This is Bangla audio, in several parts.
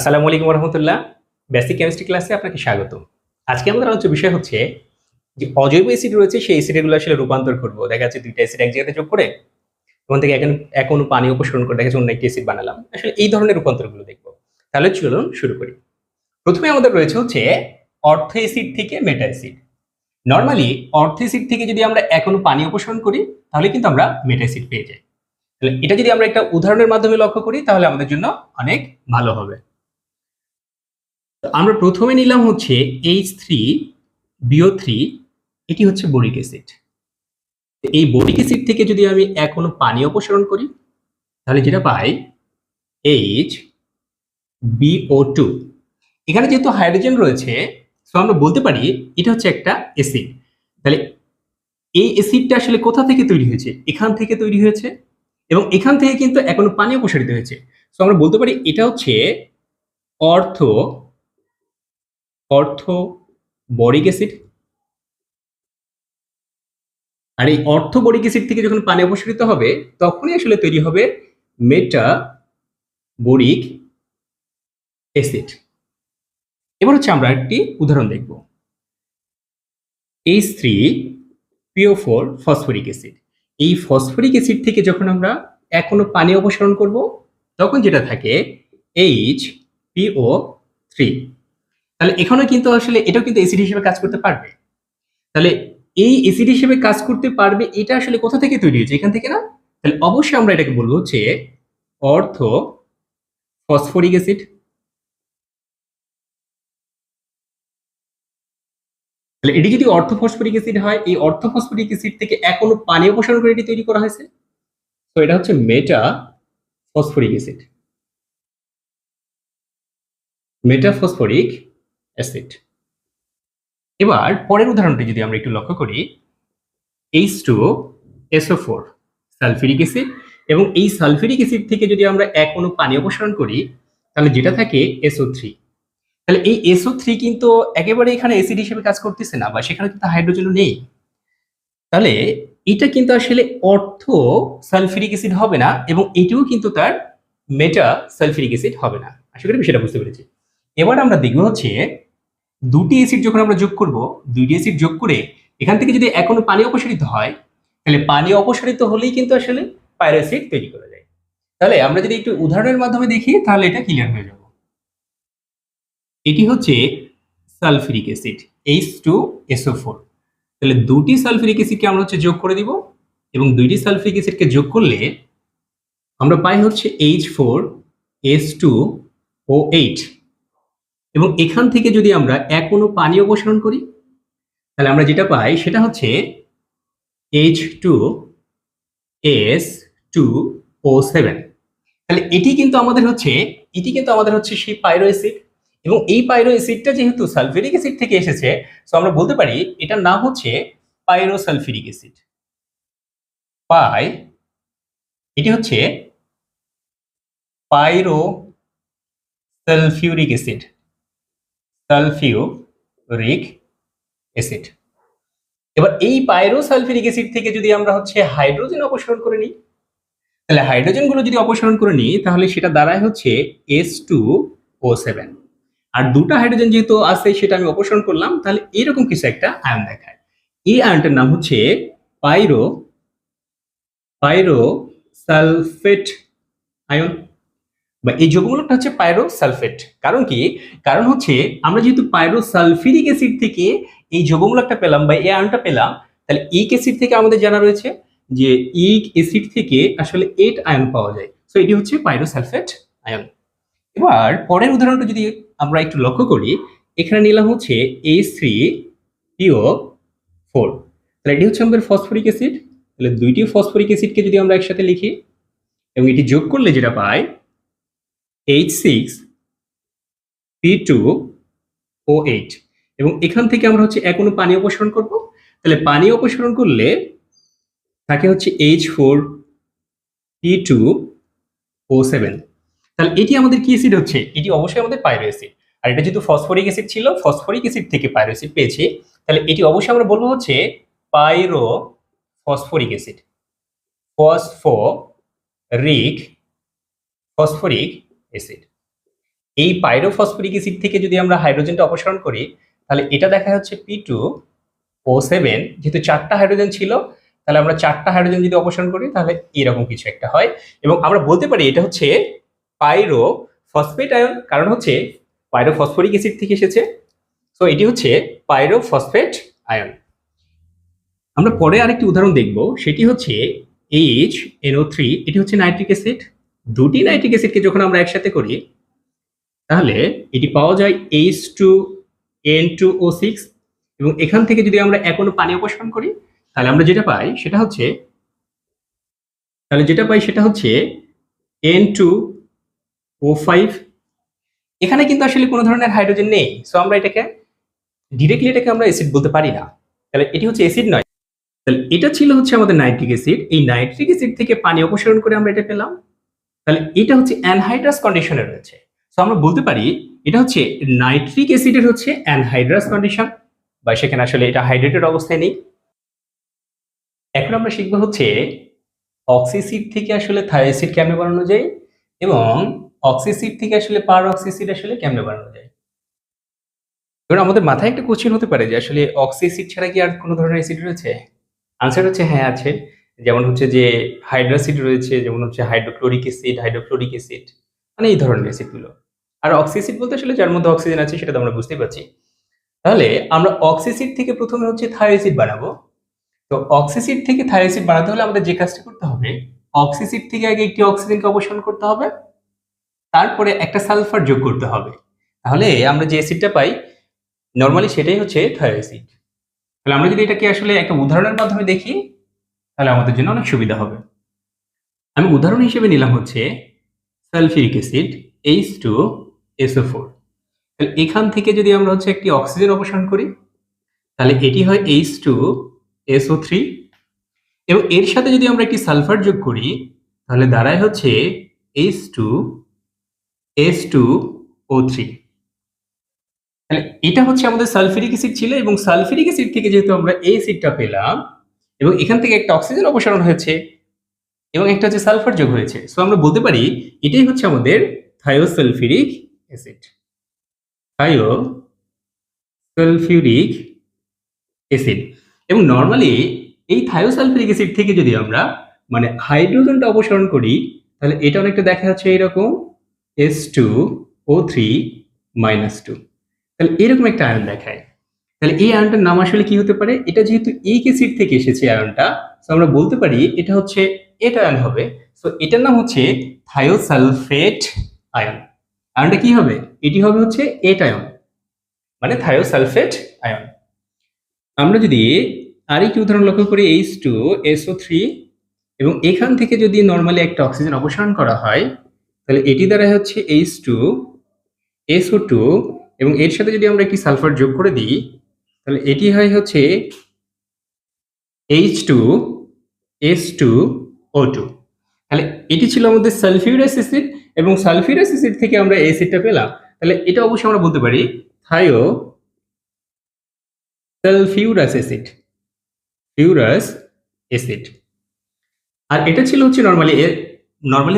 আসসালামু আলাইকুম রহমতুল্লাহ। বেসিক কেমিস্ট্রি ক্লাসে আপনাকে স্বাগত। আজকে আমাদের আলোচ্য বিষয় হচ্ছে যে অজৈব অ্যাসিড রয়েছে সেই অ্যাসিডগুলো আসলে রূপান্তর করবো। দেখা যাচ্ছে দুইটা অ্যাসিড এক জায়গাতে যোগ করে ওখান থেকে এক অণু পানি অপসারণ করে দেখা যাচ্ছে অন্য একটি অ্যাসিড বানালাম। আসলে এই ধরনের রূপান্তরগুলো দেখবো। তাহলে চলুন শুরু করি। প্রথমে আমাদের রয়েছে হচ্ছে অর্থ অ্যাসিড থেকে মেটা অ্যাসিড। নর্মালি অর্থ অ্যাসিড থেকে যদি আমরা এক অণু পানি অপসারণ করি তাহলে কিন্তু আমরা মেটা অ্যাসিড পেয়ে যাই। তাহলে এটা যদি আমরা একটা উদাহরণের মাধ্যমে লক্ষ্য করি তাহলে আমাদের জন্য অনেক ভালো হবে। আমরা প্রথমে নিলাম হচ্ছে H3BO3, এটি হচ্ছে বোরিক অ্যাসিড। এই বোরিক অ্যাসিড থেকে যদি আমি এক অণু পানি অপসারণ করি তাহলে যেটা পাই HBO2। এখানে যেহেতু হাইড্রোজেন রয়েছে সো আমরা বলতে পারি এটা হচ্ছে একটা অ্যাসিড। তাহলে এই অ্যাসিডটা আসলে কোথা থেকে তৈরি হয়েছে? এখান থেকে তৈরি হয়েছে এবং এখান থেকে কিন্তু এক অণু পানি অপসারিত হয়েছে। সো আমরা বলতে পারি এটা হচ্ছে অর্থ অর্থ বোরিক অ্যাসিড। আর এই অর্থ বোরিক অ্যাসিড থেকে যখন পানি অপসারিত হবে তখনই আসলে তৈরি হবে মেটা বোরিক অ্যাসিড। এবার হচ্ছে আমরা একটি উদাহরণ দেখব। H3PO4 phosphoric acid. এই ফসফরিক অ্যাসিড থেকে যখন আমরা এক অণু পানি অপসারণ করব তখন যেটা থাকে HPO3। তাহলে এখানেও কিন্তু আসলে এটাও কিন্তু অ্যাসিড হিসেবে কাজ করতে পারবে। তাহলে এই অ্যাসিড হিসেবে কাজ করতে পারবে এটা আসলে কোথা থেকে তৈরি হয়েছে? এখান থেকে না? তাহলে অবশ্যই আমরা এটাকে বলবো হচ্ছে অর্থ ফসফরিক অ্যাসিড। তাহলে এটি যদি অর্থ ফসফরিক অ্যাসিড হয়, এই অর্থ ফসফরিক অ্যাসিড থেকে এক অণু পানি অপসারণ করে এটি তৈরি করা হয়েছে। তো এটা হচ্ছে মেটা ফসফরিক অ্যাসিড। মেটা ফসফরিক অ্যাসিড। এবার পরের উদাহরণটি যদি আমরা একটু লক্ষ্য করি, H2SO4 সালফিউরিক অ্যাসিড এবং এই সালফিউরিক অ্যাসিড থেকে যদি আমরা এক অণু পানি অপসারণ করি তাহলে যেটা থাকে SO3। তাহলে এই SO3 কিন্তু একেবারে এখানে অ্যাসিড হিসেবে কাজ করতেছে না বা সেখানে কিন্তু হাইড্রোজেনও নেই। তাহলে এটা কিন্তু আসলে অর্থ সালফিউরিক অ্যাসিড হবে না এবং এটিও কিন্তু তার মেটা সালফিউরিক অ্যাসিড হবে না। আশা করি বিষয়টা বুঝতে পেরেছি। এবার আমরা দেখব হচ্ছে দুটি অ্যাসিড যখন আমরা যোগ করব, দুটি অ্যাসিড যোগ করে এখান থেকে যদি এক অণু পানি অপসারিত হয় তাহলে পানি অপসারিত হলেই কিন্তু আসলে পাইরো অ্যাসিড তৈরি করা যায়। তাহলে আমরা যদি একটু উদাহরণের মাধ্যমে দেখি তাহলে এটা ক্লিয়ার হয়ে যাব। এটি হচ্ছে সালফিউরিক অ্যাসিড H2SO4। তাহলে দুটি সালফিউরিক অ্যাসিডকে আমরা হচ্ছে যোগ করে দিব এবং দুইটি সালফিউরিক অ্যাসিডকে যোগ করলে আমরা পাই হচ্ছে H4S2O8 এবং এখান থেকে যদি আমরা এক অণু পানি অপসারণ করি তাহলে আমরা যেটা পাই সেটা হচ্ছে H2S2O7। তাহলে এটি কিন্তু আমাদের হচ্ছে সেই পাইরো অ্যাসিড এবং এই পাইরো অ্যাসিডটা যেহেতু সালফিউরিক অ্যাসিড থেকে এসেছে সো আমরা বলতে পারি এটার নাম হচ্ছে পাইরো সালফিউরিক অ্যাসিড। এটি হচ্ছে পাইরো সালফিউরিক অ্যাসিড। Sulphuric acid. এবার এই পাইরো সালফিউরিক অ্যাসিড থেকে যদি আমরা হচ্ছে হাইড্রোজেন অপসারণ করে নিই তাহলে হাইড্রোজেন গুলো যদি অপসারণ করে নিই তাহলে সেটা দাঁড়ায় হচ্ছে H2O7। আর দুটো হাইড্রোজেন যেহেতু আছে সেটা আমি অপসারণ করলাম তাহলে এরকম কিছু একটা আয়ন দেখায়। এই আয়নটার নাম হচ্ছে পাইরো পাইরো সালফেট আয়ন বা এই যৌগমূলকটা হচ্ছে পাইরো সালফেট। কারণ কি? কারণ হচ্ছে আমরা যেহেতু পাইরো সালফিউরিক অ্যাসিড থেকে এই যৌগমূলকটা পেলাম বা এই আয়নটা পেলাম তাহলে ইক অ্যাসিড থেকে আমাদের জানা রয়েছে যে ইক অ্যাসিড থেকে আসলে 8 আয়ন পাওয়া যায়। সো এটি হচ্ছে পাইরো সালফেট আয়ন। এবার পরের উদাহরণটা যদি আমরা একটু লক্ষ্য করি এখানে নিলাম হচ্ছে H3PO4। তাহলে এটি হচ্ছে আমাদের ফসফরিক অ্যাসিড। তাহলে দুইটি ফসফরিক অ্যাসিডকে যদি আমরা একসাথে লিখি এবং এটি যোগ করলে যেটা পাই H6P2O8 এবং এখান থেকে আমরা হচ্ছে এক অণু পানি অপসারণ করব। তাহলে পানি অপসারণ করলে থাকে হচ্ছে H4P2O7। তাহলে এটি আমাদের কি অ্যাসিড হচ্ছে? এটি অবশ্যই আমাদের পাইরো অ্যাসিড। আর এটা যেহেতু ফসফরিক অ্যাসিড ছিল ফসফরিক অ্যাসিড থেকে পাইরো অ্যাসিড পেয়েছি তাহলে এটি অবশ্যই আমরা বলবো হচ্ছে পাইরো ফসফরিক অ্যাসিড। Phosphoric acid. এই পাইরোফসফরিক অ্যাসিড থেকে যদি আমরা হাইড্রোজেনটা অপসারণ করি, তাহলে এটা দেখা হচ্ছে P2O7, যেহেতু 4টা হাইড্রোজেন ছিল, তাহলে আমরা 4টা হাইড্রোজেন যদি অপসারণ করি তাহলে এরকম কিছু একটা হয়, এবং আমরা বলতে পারি এটা হচ্ছে পাইরোফসফেট আয়ন, কারণ হচ্ছে পাইরোফসফরিক অ্যাসিড থেকে এসেছে। তো এটি হচ্ছে পাইরোফসফেট আয়ন। আমরা পরে আরেকটি উদাহরণ দেখব, সেটি হচ্ছে HNO3। এটি হচ্ছে নাইট্রিক অ্যাসিড। দুটি নাইট্রিক অ্যাসিডকে যখন আমরা একসাথে করি তাহলে এটি পাওয়া যায় H2N2O6, এবং এখান থেকে যদি আমরা এক অণু পানি অপসারণ করি তাহলে আমরা যেটা পাই সেটা হচ্ছে N2O5। এখানে কিন্তু আসলে কোনো ধরনের হাইড্রোজেন নেই, সো আমরা এটাকে আমরা অ্যাসিড বলতে পারি না, তাহলে এটি হচ্ছে অ্যাসিড নয়। তাহলে এটা ছিল হচ্ছে আমাদের নাইট্রিক অ্যাসিড। এই নাইট্রিক অ্যাসিড থেকে পানি অপসারণ করে আমরা এটা পেলাম, তাহলে এটা হচ্ছে অ্যানহাইড্রাস কন্ডিশনে রয়েছে। সো আমরা বলতে পারি এটা হচ্ছে নাইট্রিক অ্যাসিডের হচ্ছে অ্যানহাইড্রাস কন্ডিশন, বা সেখানে আসলে এটা হাইড্রেটেড অবস্থায় নেই। এখন আমরা শিখবো হচ্ছে অক্সিসিড থেকে আসলে থায়োসিড কেমনে বানানো যায়, এবং অক্সিসিড থেকে আসলে পারঅক্সিসিড আসলে কেমনে বানানো যায়। এবার আমাদের মাথায় একটা কোশ্চেন হতে পারে যে আসলে অক্সিসিড ছাড়া কি আর কোনো ধরনের অ্যাসিড রয়েছে? আনসার হচ্ছে হ্যাঁ আছে। যেমন হচ্ছে যে হাইড্রাসিড রয়েছে, যেমন হচ্ছে হাইড্রোক্লোরিক অ্যাসিড, হাইড্রোফ্লোরিক অ্যাসিড, মানে এই ধরনের অ্যাসিডগুলো। আর অক্সিসিড বলতে আসলে যার মধ্যে অক্সিজেন আছে সেটা তো আমরা বুঝতেই পারছি। তাহলে আমরা অক্সিসিড থেকে প্রথমে হচ্ছে থায়োসিড বানাবো। তো অক্সিসিড থেকে থায়োসিড বানাতে হলে আমাদের যে কাজটা করতে হবে, অক্সিসিড থেকে আগে একটি অক্সিজেনকে অপসারণ করতে হবে, তারপরে একটা সালফার যোগ করতে হবে। তাহলে আমরা যে অ্যাসিডটা পাই নরমালি সেটাই হচ্ছে থায়োসিড। তাহলে আমরা যদি এটাকে আসলে একটা উদাহরণের মাধ্যমে দেখি তাহলে আমাদের জন্য অনেক সুবিধা হবে। আমি উদাহরণ হিসেবে নিলাম হচ্ছে সালফিউরিক অ্যাসিড H2SO4। তাহলে এখান থেকে যদি আমরা হচ্ছে একটি অক্সিজেন অপসারণ করি তাহলে এটি হয় H2SO3, এবং এর সাথে যদি আমরা একটি সালফার যোগ করি তাহলে দাঁড়ায় হচ্ছে H2S2O3। তাহলে এটা হচ্ছে আমাদের সালফিউরিক অ্যাসিড ছিল, এবং সালফিউরিক অ্যাসিড থেকে যেহেতু আমরা এই অ্যাসিডটা পেলাম এবং এখান থেকে একটা অক্সিজেন অপসারণ হয়েছে এবং একটা হচ্ছে সালফার যোগ হয়েছে, সো আমরা বলতে পারি এটাই হচ্ছে আমাদের থায়োসালফিউরিক অ্যাসিড। Thiosulphuric acid. এবং নরমালি এই থায়োসালফিউরিক অ্যাসিড থেকে যদি আমরা মানে হাইড্রোজেনটা অপসারণ করি তাহলে এটা অনেকটা দেখা যাচ্ছে এরকম H2O3-2, তাহলে এরকম একটা আয়ন দেখায়। তাহলে এই আয়নটার নাম আসলে কি হতে পারে? এটা যেহেতু ইক অ্যাসিড থেকে এসেছে আয়নটা, সো আমরা বলতে পারি এটা হচ্ছে এটা আয়ন হবে। সো এটার নাম হচ্ছে থায়োসালফেট আয়ন। আয়নটা কি হবে? এটি হবে হচ্ছে এট আয়ন, মানে থায়োসালফেট আয়ন। আমরা যদি আরেকটি উদাহরণ লক্ষ্য করি H2SO3, এবং এখান থেকে যদি নরমালি একটা অক্সিজেন অপসারণ করা হয় তাহলে এটি দ্বারা হচ্ছে H2SO2, এবং এর সাথে যদি আমরা একটি সালফার যোগ করে দিই তাহলে এটি হয় হচ্ছে H2S2O2। তাহলে এটি ছিল আমাদের সালফিউরাস অ্যাসিড, এবং সালফিউরাস অ্যাসিড থেকে আমরা এই অ্যাসিডটা পেলাম, তাহলে এটা অবশ্যই আমরা বলতে পারি থায়োসালফিউরাস অ্যাসিড। আর এটা ছিল হচ্ছে নরমালি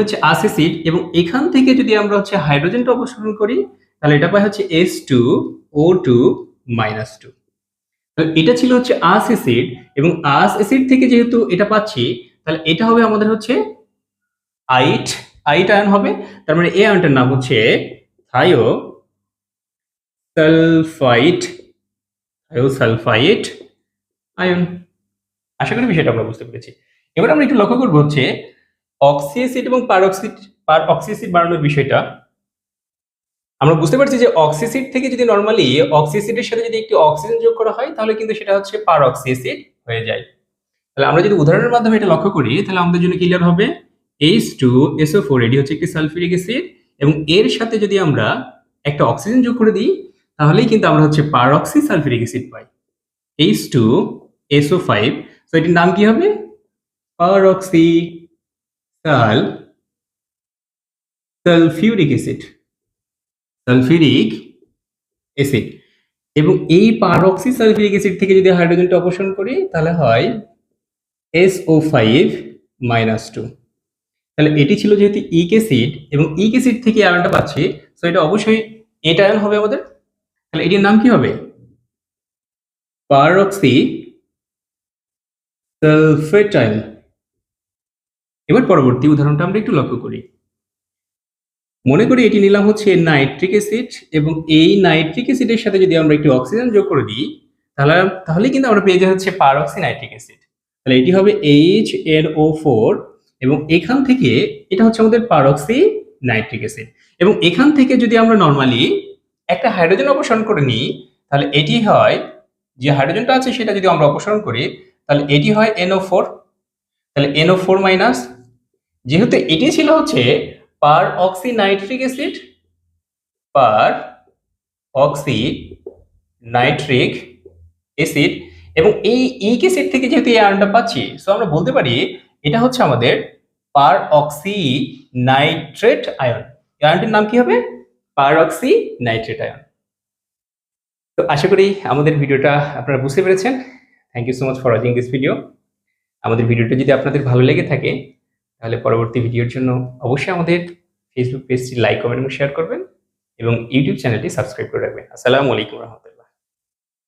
হচ্ছে আস অ্যাসিড, এবং এখান থেকে যদি আমরা হচ্ছে হাইড্রোজেনটা অপসারণ করি তাহলে এটা পাই হচ্ছে H2O2-2। এটা ছিল হচ্ছে আস অ্যাসিড, এবং আস অ্যাসিড থেকে যেহেতু এটা পাচ্ছি তাহলে এটা হবে আমাদের হচ্ছে আইট আয়ন হবে। তার মানে এই আয়নটার নাম হচ্ছে থায়োসালফাইট আয়ন। আশা করি বিষয়টা আমরা বুঝতে পেরেছি। এবার আমরা একটু লক্ষ্য করবো হচ্ছে অক্সি অ্যাসিড এবং পারঅক্সি অ্যাসিড বানানোর বিষয়টা। আমরা বুঝতে পারছি যে অক্সি অ্যাসিড থেকে যদি নরমালি অক্সি অ্যাসিডের সাথে যদি একটি অক্সিজেন যোগ করা হয় তাহলে কিন্তু সেটা হচ্ছে পারঅক্সি অ্যাসিড হয়ে যায়। তাহলে আমরা যদি উদাহরণের মাধ্যমে এটা লক্ষ্য করি তাহলে আমাদের জন্য ক্লিয়ার হবে H2SO4 এটি হচ্ছে একটি সালফিউরিক অ্যাসিড, এবং এর সাথে যদি আমরা একটা অক্সিজেন যোগ করে দিই তাহলেই কিন্তু আমরা হচ্ছে পারঅক্সি সালফিউরিক অ্যাসিড পাই H2SO5। তো এটির নাম কি হবে? পারঅক্সি সালফিউরিক অ্যাসিড। এবং এই পারঅক্সি সালফিউরিক অ্যাসিড থেকে যদি হাইড্রোজেনটা অপসারণ করি তাহলে হয় SO5-2। তাহলে এটি ছিল যেহেতু ইক অ্যাসিড এবং ইক অ্যাসিড থেকে আয়নটা পাচ্ছি, সো এটা অবশ্যই এটা আয়ন হবে আমাদের। তাহলে এটির নাম কি হবে? পারঅক্সি সালফেট আয়ন। এবার পরবর্তী উদাহরণটা আমরা একটু লক্ষ্য করি। মনে করি এটি নিলাম হচ্ছে নাইট্রিক অ্যাসিড এবং এই নাইট্রিক অ্যাসিডের সাথে যদি আমরা একটু অক্সিজেন যোগ করে দিই তাহলে কিন্তু আমরা পেয়ে যাই হচ্ছে পারঅক্সি নাইট্রিক অ্যাসিড। তাহলে এটি হবে HNO4 এবং এখান থেকে এটা হচ্ছে আমাদের পারঅক্সি নাইট্রিক অ্যাসিড এবং এখান থেকে যদি আমরা নরমালি একটা হাইড্রোজেন অপসারণ করে নিই তাহলে এটি হয়, যে হাইড্রোজেনটা আছে সেটা যদি আমরা অপসারণ করি তাহলে এটি হয় NO4। তাহলে NO4 মাইনাস, যেহেতু এটি ছিল হচ্ছে পার অক্সি নাইট্রিক অ্যাসিড, পার অক্সি নাইট্রিক অ্যাসিড এবং এই ইক অ্যাসিড থেকে যেহেতু এই আয়নটা পাচ্ছি, সো আমরা বলতে পারি এটা হচ্ছে আমাদের পার অক্সি নাইট্রেট আয়ন। এই আয়নটির নাম কি হবে? Peroxynitrate ion. তো আশা করি আমাদের ভিডিওটা আপনারা বুঝতে পেরেছেন। Thank you so much for watching this video. আমাদের ভিডিওটা যদি আপনাদের ভালো লেগে থাকে তাহলে পরবর্তী ভিডিওর জন্য অবশ্যই আমাদের ফেসবুক পেজটি লাইক, কমেন্ট এবং শেয়ার করবেন এবং ইউটিউব চ্যানেলটি সাবস্ক্রাইব করে রাখবেন। আসসালামু আলাইকুম রহমতুল্লাহ।